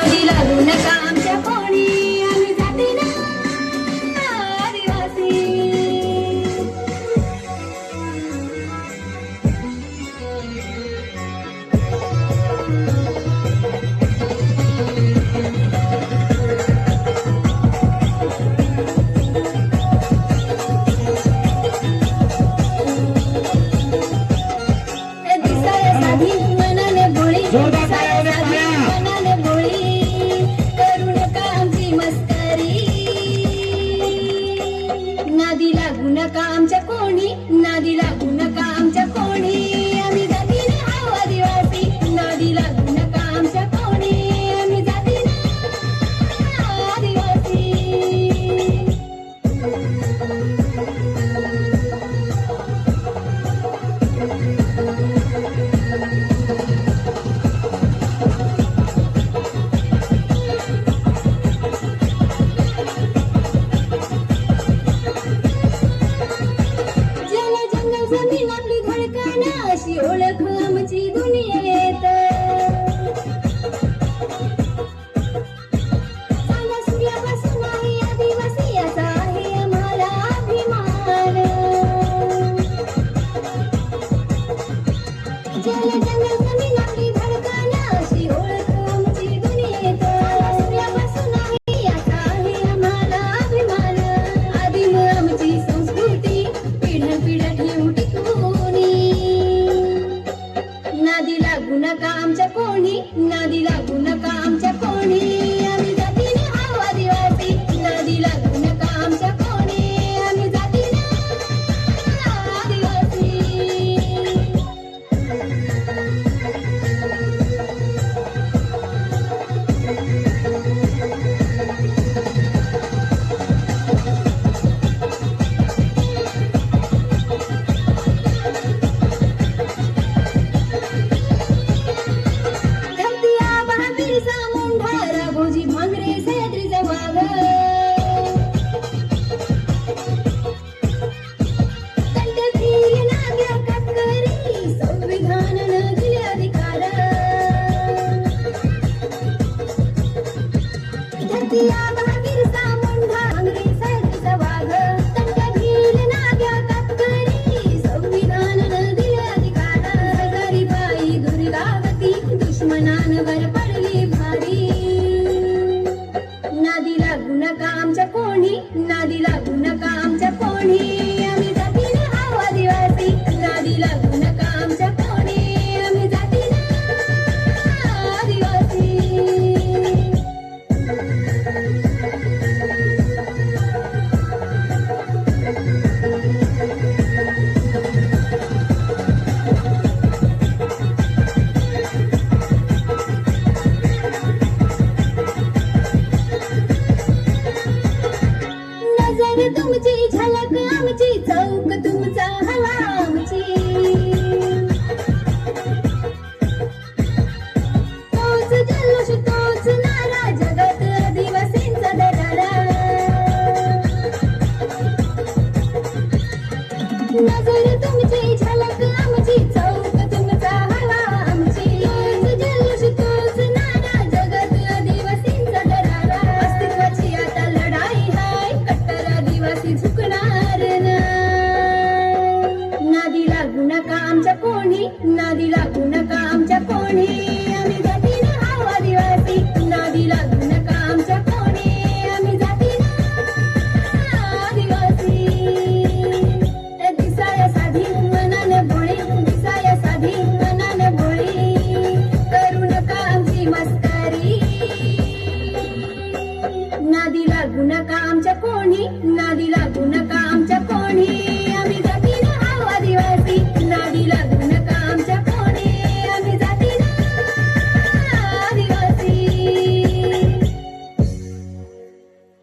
नादी लागू नका आमच्या कोणी आम्ही जाती ना आदिवासी दिसाया साधी मनाने भोळी दिसाया साधी मनाने भोळी करू नका आमची मस्करी नादी लागू नका आमच्या कोणी नादी लागू नका आमच्या कोणी आम्ही जाती ना आदिवासी नादी लागू नका आमच्या कोणी आम्ही जाती ना आदिवासी जल जंगल जमीन आपली धडकन अशी ओळख आमची दुनियेत चांदा सूर्यापासून आहे आदिवासी याचा आहे आम्हाला अभिमान जल जंगल जमीन आपली धडकन अशी ओळख आमची दुनियेत चांदा सूर्यापासून आहे याचा आहे आम्हाला अभिमान आदिम आमची संस्कृती पिढ्या ठेवू टिकवूनी नादी लागू नका आमच्या कोणी नादी लागू नका आमच्या कोणी आम्ही जाती ना आदिवासी नादी लागू नका आमच्या कोणी आम्ही जाती ना आदिवासी धरती आबा बिरसा मुंडा राघोजी भांगरे सह्याद्रीचा वाघ कंठभीर नाग्या कातकरी संविधानानं दिले अधिकार धरती आबा बिरसा मुंडा भांगरे सह्याद्रीचा वाघ कंठभीर नाग्या कातकरी संविधानानं दिले अधिकार सरकारी बाई दुर्गावती दुश्मनांवर पडली भारी नादी लागू नका आमच्या कोणी नादी लागू नका आमच्या कोणी आम्ही जाती ना आदिवासी नादी लागू नका आमच्या कोणी आम्ही जाती ना आदिवासी नजर तुमची झलक आमची चौक तुमचा हवा आमची तोच जल्लोष तोच नारा जगत आदिवासींचा दरारा नजर तुमची झलक आमची चौक तुमचा हवा आमची तोच जल्लोष तोच नारा जगत आदिवासींचा दरारा अस्तित्वाची आता लढाई हाय कट्टर आदिवासी झुकणार नादी लागू नका आमच्या कोणी नादी लागू नका आमच्या कोणी आम्ही जाती ना आदिवासी नादी लागू नका आमच्या कोणी आम्ही जाती ना आदिवासी दिसाया साधी मनाने भोळी दिसाया साधी मनाने भोळी करू नका आमची मस्करी नादी लागू नका आमच्या कोणी नादी लागू नका आमच्या कोणी आम्ही जाती ना आदिवासी